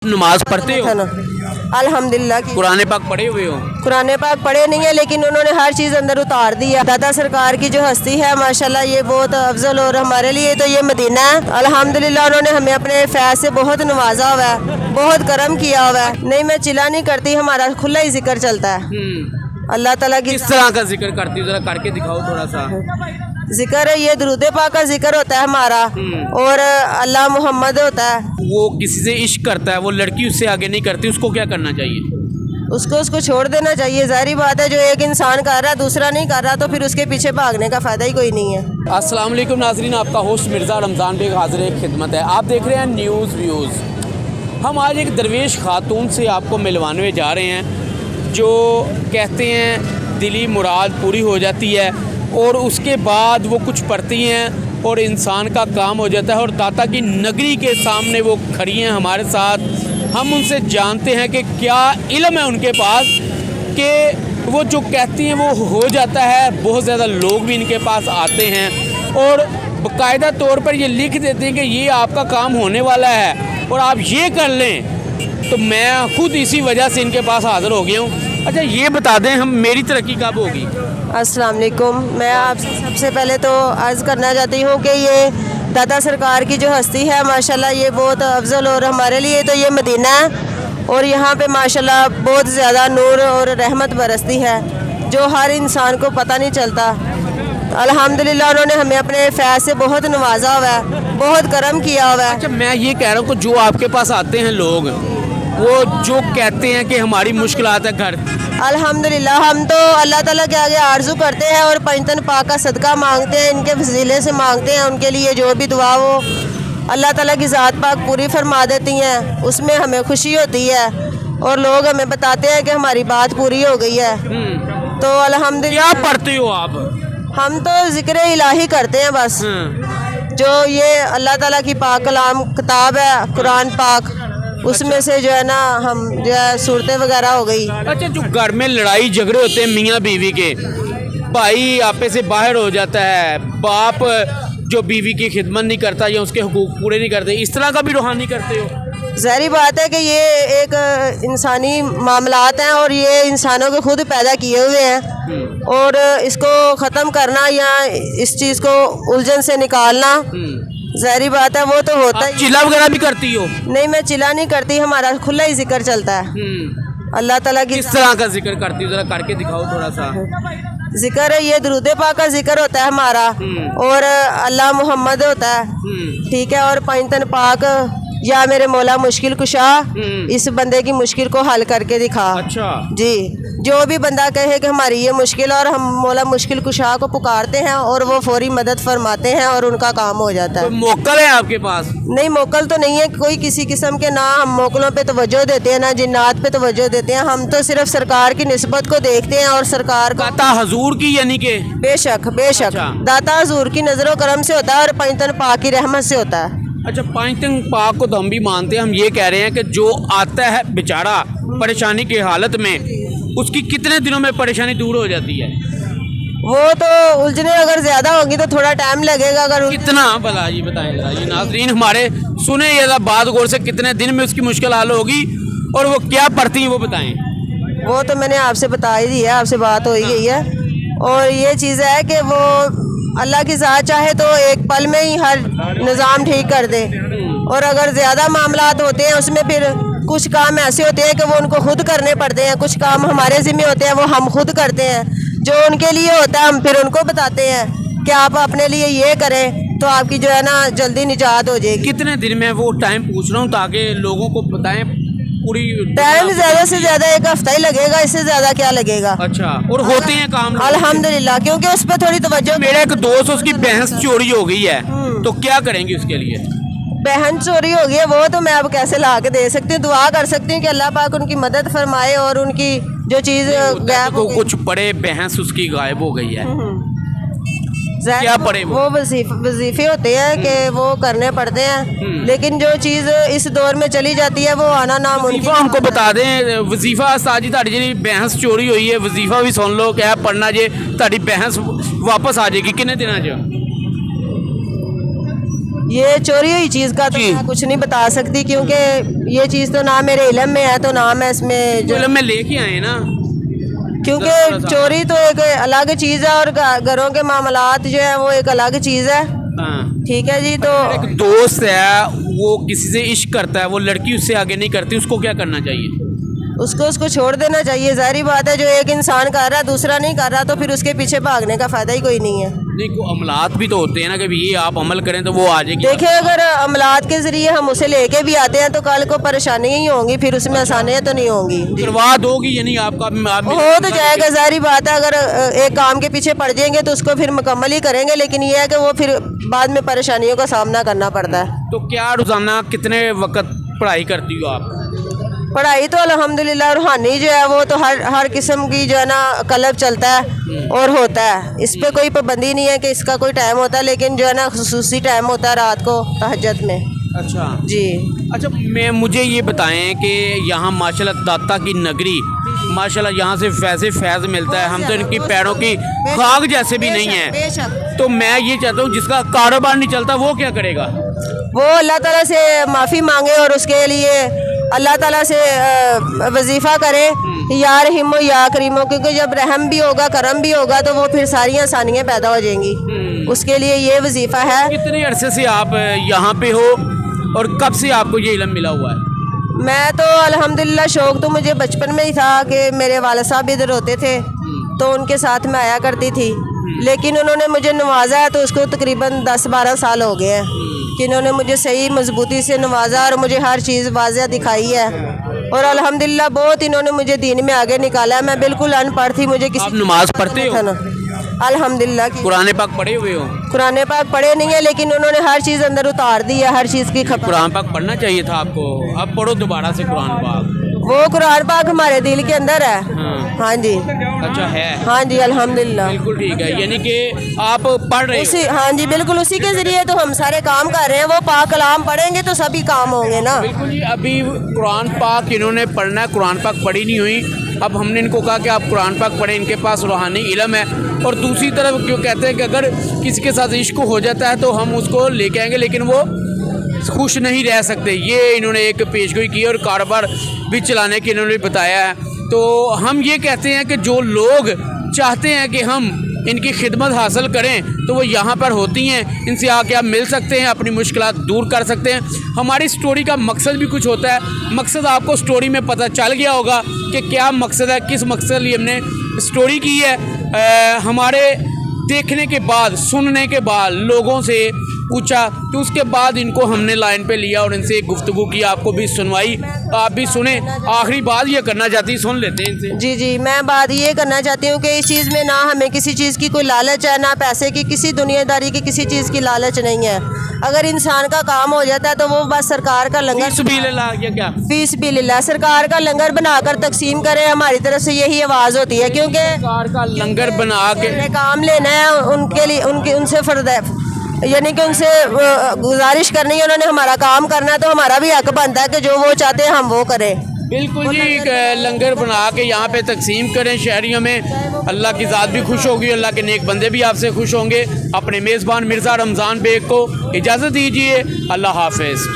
नमाज पढ़ते हो? अल्हम्दुलिल्लाह की कुरान पाक पढ़े हुए हो? कुरान पाक पढ़े नहीं है, लेकिन उन्होंने हर चीज़ अंदर उतार दी है। दादा सरकार की जो हस्ती है माशाल्लाह ये बहुत अफजल, और हमारे लिए तो ये मदीना है। अल्हम्दुलिल्लाह उन्होंने हमें अपने फैज़ से बहुत नवाजा हुआ है, बहुत करम किया हुआ है। नहीं, मैं चिल्ला नहीं करती, हमारा खुला ही जिक्र चलता है। अल्लाह ताला की किस तरह का जिक्र करती हो, जरा करके दिखाओ थोड़ा सा। जिक्र है, ये दुरूद पाक का जिक्र होता है हमारा, और अल्लाह मोहम्मद होता है। वो किसी से इश्क करता है, वो लड़की उससे आगे नहीं करती, उसको क्या करना चाहिए? उसको छोड़ देना चाहिए। ज़ाहिर बात है, जो एक इंसान कर रहा है दूसरा नहीं कर रहा, तो फिर उसके पीछे भागने का फ़ायदा ही कोई नहीं है। अस्सलाम वालेकुम नाज़रीन, आपका होस्ट मिर्ज़ा रमज़ान बेग हाज़िर खिदमत है। आप देख रहे हैं न्यूज़ व्यूज़। हम आज एक दरवेश खातून से आपको मिलवाने जा रहे हैं, जो कहते हैं दिली मुराद पूरी हो जाती है और उसके बाद वो कुछ पढ़ती हैं और इंसान का काम हो जाता है, और दाता की नगरी के सामने वो खड़ी हैं हमारे साथ। हम उनसे जानते हैं कि क्या इल्म है उनके पास कि वो जो कहती हैं वो हो जाता है। बहुत ज़्यादा लोग भी इनके पास आते हैं और बाकायदा तौर पर ये लिख देते हैं कि ये आपका काम होने वाला है और आप ये कर लें। तो मैं खुद इसी वजह से इनके पास हाज़िर हो गया हूँ। अच्छा, ये बता दें, हम मेरी तरक्की कब होगी? अस्सलाम वालेकुम। मैं आपसे सबसे पहले तो अर्ज़ करना चाहती हूँ कि ये दादा सरकार की जो हस्ती है माशाल्लाह ये बहुत अफजल, और हमारे लिए तो ये मदीना है, और यहाँ पे माशाल्लाह बहुत ज़्यादा नूर और रहमत बरसती है जो हर इंसान को पता नहीं चलता। अल्हम्दुलिल्लाह उन्होंने हमें अपने फैज़ से बहुत नवाजा हुआ है, बहुत करम किया हुआ है। अच्छा, मैं ये कह रहा हूँ कि जो आपके पास आते हैं लोग, वो जो कहते हैं कि हमारी मुश्किलात है घर, अल्हम्दुलिल्लाह हम तो अल्लाह ताला के आगे आरज़ू करते हैं और पंजतन पाक का सदका मांगते हैं, इनके वसीले से मांगते हैं। उनके लिए जो भी दुआ हो अल्लाह ताला की ज़ात पाक पूरी फरमा देती हैं, उसमें हमें खुशी होती है और लोग हमें बताते हैं कि हमारी बात पूरी हो गई है। तो अल्हम्दुलिल्लाह। क्या पढ़ते हो आप? हम तो ज़िक्र इलाही करते हैं बस। जो ये अल्लाह ताला की पाक कलाम किताब है कुरान पाक, उसमें से जो है ना हम जो है सूरतें वगैरह हो गई। अच्छा, जो घर में लड़ाई झगड़े होते हैं मियाँ बीवी के, भाई आपे से बाहर हो जाता है, बाप जो बीवी की खिदमत नहीं करता या उसके हुकूक पूरे नहीं करते, इस तरह का भी रूहानी करते हो? ज़ाहिर बात है कि ये एक इंसानी मामलात हैं और ये इंसानों के खुद पैदा किए हुए हैं, और इसको ख़त्म करना या इस चीज़ को उलझन से निकालना ज़ाहिर बात है वो तो होता ही। चिल्ला वगैरह भी करती हो? नहीं, मैं चिल्ला नहीं करती, हमारा खुला ही जिक्र चलता है। अल्लाह ताला की। किस तरह का जिक्र करती हो, जरा करके दिखाओ थोड़ा सा। जिक्र है, ये दुरूद पाक का जिक्र होता है हमारा, और अल्लाह मोहम्मद होता है, ठीक है, और पंजतन पाक या मेरे मौला मुश्किल कुशा, इस बंदे की मुश्किल को हल करके दिखा। अच्छा जी, जो भी बंदा कहे कि हमारी ये मुश्किल, और हम मौला मुश्किल कुशा को पुकारते हैं और वो फौरी मदद फरमाते हैं और उनका काम हो जाता है। तो मोकल है आपके पास? नहीं, मोकल तो नहीं है कोई किसी किस्म के, ना हम मोकलों पे तवज्जो देते हैं ना जिन्नात पे तवज्जो देते हैं। हम तो सिर्फ सरकार की निस्बत को देखते हैं और सरकार को। दाता हजूर की यानी कि? बेशक बेशक। अच्छा। दाता हजूर की नज़र करम से होता है और पंजतन पाक की रहमत से होता है। अच्छा, पंजतन पाक को तो हम भी मानते हैं। हम ये कह रहे हैं कि जो आता है बेचारा परेशानी की हालत में, उसकी कितने दिनों में परेशानी दूर हो जाती है? वो तो उलझने अगर ज़्यादा होगी तो थोड़ा टाइम लगेगा। अगर कितना भला ये बताएं जरा, ये नाज़रीन हमारे सुने ये बात गौर से, कितने दिन में उसकी मुश्किल हल होगी और वो क्या पढ़ती हैं वो बताएं। वो तो मैंने आपसे बता ही दिया, आपसे बात हो ही गई है। और ये चीज़ है कि वो अल्लाह की ज़ात चाहे तो एक पल में ही हर निज़ाम ठीक कर दे, और अगर ज़्यादा मामलात होते हैं उसमें फिर कुछ काम ऐसे होते हैं कि वो उनको खुद करने पड़ते हैं, कुछ काम हमारे ज़िम्मे होते हैं वो हम खुद करते हैं। जो उनके लिए होता है हम फिर उनको बताते हैं कि आप अपने लिए ये करें तो आपकी जो है ना जल्दी निजात हो जाएगी। कितने दिन में वो टाइम पूछ रहा हूँ ताकि लोगों को बताएं पूरी। टाइम ज़्यादा से ज़्यादा एक हफ्ता ही लगेगा, इससे ज़्यादा क्या लगेगा। अच्छा, और होते हैं काम अल्हम्दुलिल्लाह, क्योंकि उस पर थोड़ी तवज्जो। मेरा एक दोस्त, उसकी भैंस चोरी हो गई है, तो क्या करेंगे उसके लिए? बहन चोरी हो गई है, वो तो मैं अब कैसे ला के दे सकती हूँ। दुआ कर सकती हूँ कि अल्लाह पाक उनकी मदद फरमाए और उनकी जो चीज़ गायब हो गई। कुछ पड़े भैंस उसकी गायब हो गई है, क्या पड़े वो वजीफे होते हैं कि वो करने पड़ते हैं, लेकिन जो चीज़ इस दौर में चली जाती है वो आना नामुमकिन। हमको बता दें वजीफा साजी ताड़ी जी भैंस चोरी हुई है, वजीफा भी सुन लो, क्या पढ़ना जे ताड़ी भैंस वापस आ जाएगी कितने दिन? ये चोरी हुई चीज़ का तो जी। मैं कुछ नहीं बता सकती, क्योंकि ये चीज़ तो ना मेरे इल्म में है, तो ना मैं इसमें जो, फिल्म में लेके आए ना। क्योंकि चोरी तो एक अलग चीज़ है और घरों के मामलात जो है वो एक अलग चीज़ है। हाँ। ठीक है जी। तो एक दोस्त है, वो किसी से इश्क करता है, वो लड़की उससे आगे नहीं करती, उसको क्या करना चाहिए? उसको छोड़ देना चाहिए। ज़ाहिर बात है, जो एक इंसान कर रहा है दूसरा नहीं कर रहा, तो फिर उसके पीछे भागने का फ़ायदा ही कोई नहीं है। नहीं, को अमलात भी तो होते हैं ना कि भी ये आप अमल करें तो वो आ जाएगी। देखिए, अगर अमलात के ज़रिए हम उसे लेके भी आते हैं तो कल को परेशानी ही होंगी, फिर उसमें आसानियाँ तो नहीं होंगी। करवा दोगी यानी आपका आप हो तो जाएगा, ज़ाहिर बात है। अगर एक काम के पीछे पड़ जाएंगे तो उसको फिर मुकम्मल ही करेंगे, लेकिन ये है कि वो फिर बाद में परेशानियों का सामना करना पड़ता है। तो क्या रोजाना कितने वक्त पढ़ाई करती हो आप? पढ़ाई तो अल्हम्दुलिल्लाह रूहानी जो है वो तो हर किस्म की जो है ना कलब चलता है और होता है। इस पे कोई पाबंदी नहीं है कि इसका कोई टाइम होता है, लेकिन जो है ना खुसूसी टाइम होता है रात को तहज्जुद में। अच्छा जी। अच्छा, मुझे ये बताएं कि यहाँ माशाल्लाह दाता की नगरी, माशाल्लाह यहाँ से फैज़ मिलता है। हम तो इनकी पैरों की खाक जैसे भी नहीं है। बेशक। तो मैं ये चाहता हूँ जिसका कारोबार नहीं चलता वो क्या करेगा? वो अल्लाह ताला से माफ़ी मांगे और उसके लिए अल्लाह ताला से वजीफ़ा करे, या रहीमो या करीमो, क्योंकि जब रहम भी होगा करम भी होगा तो वो फिर सारी आसानियाँ पैदा हो जाएंगी। उसके लिए ये वजीफ़ा है। कितने अरसे से आप यहाँ पे हो और कब से आपको ये इल्म मिला हुआ है? मैं तो अल्हम्दुलिल्लाह, शौक़ तो मुझे बचपन में ही था कि मेरे वालिद साहब भी इधर होते थे तो उनके साथ मैं आया करती थी, लेकिन उन्होंने मुझे नवाजा है तो उसको तकरीबन 10-12 साल हो गए हैं कि इन्होंने मुझे सही मजबूती से नवाजा और मुझे हर चीज़ वाज़िया दिखाई है। और अल्हम्दुलिल्लाह बहुत इन्होंने मुझे दीन में आगे निकाला है। मैं बिल्कुल अनपढ़ थी, मुझे किसी आप नमाज पढ़ते हो? अल्हम्दुलिल्लाह की कुरान पाक पढ़े हुए हो? कुरान पाक पढ़े नहीं है, लेकिन उन्होंने हर चीज़ अंदर उतार दी है, हर चीज़ की खबर। कुरान पाक पढ़ना चाहिए था आपको, अब पढ़ो दोबारा से कुरान पाक। वो कुरान पाक हमारे दिल के अंदर है। हाँ जी। अच्छा है? हाँ जी अल्हम्दुलिल्लाह। बिल्कुल ठीक है, यानी कि आप पढ़ रहे उसी, हो? हाँ जी बिल्कुल, उसी के ज़रिए तो हम सारे काम कर रहे हैं। वो पाक कलाम पढ़ेंगे तो सभी काम होंगे ना। बिल्कुल जी। अभी कुरान पाक इन्होंने पढ़ना है, कुरान पाक पढ़ी नहीं हुई। अब हमने इनको कहा कि आप कुरान पाक पढ़ें, इनके पास रूहानी इल्म है। और दूसरी तरफ क्यों कहते हैं कि अगर किसी के साथ इश्क हो जाता है तो हम उसको लेके आएंगे, लेकिन वो खुश नहीं रह सकते। ये इन्होंने एक पेशगोई की और कारोबार भी चलाने की इन्होंने बताया है। तो हम ये कहते हैं कि जो लोग चाहते हैं कि हम इनकी खिदमत हासिल करें तो वो यहाँ पर होती हैं, इनसे आके आप मिल सकते हैं, अपनी मुश्किलात दूर कर सकते हैं। हमारी स्टोरी का मकसद भी कुछ होता है। मकसद आपको स्टोरी में पता चल गया होगा कि क्या मकसद है, किस मकसद लिए हमने स्टोरी की है। हमारे देखने के बाद, सुनने के बाद, लोगों से पूछा तो उसके बाद इनको हमने लाइन पे लिया और इनसे गुफ्तगू की, आपको भी सुनवाई, आप भी सुने। आखिरी बात ये करना चाहती, सुन लेते हैं इनसे। जी जी, मैं बात ये करना चाहती हूँ कि इस चीज़ में ना हमें किसी चीज़ की कोई लालच है, ना पैसे की, किसी दुनियादारी की किसी चीज़ की लालच नहीं है। अगर इंसान का काम हो जाता है तो वो बस सरकार का लंगर, फीस भी ले ला क्या? फीस भी लिल्लाह, सरकार का लंगर बनाकर तकसीम करें, हमारी तरफ से यही आवाज़ होती है। क्योंकि सरकार का लंगर बना के काम लेना है उनके लिए, उनसे फर्द यानी कि उनसे गुजारिश करनी है, उन्होंने हमारा काम करना है तो हमारा भी हक बनता है कि जो वो चाहते हैं हम वो करें। बिल्कुल जी, लंगर बना के यहाँ पे तकसीम करें शहरियों में। अल्लाह की ज़ात भी खुश होगी, अल्लाह के नेक बंदे भी आपसे खुश होंगे। अपने मेज़बान मिर्ज़ा रमज़ान बेग को इजाज़त दीजिए। अल्लाह हाफ़िज़।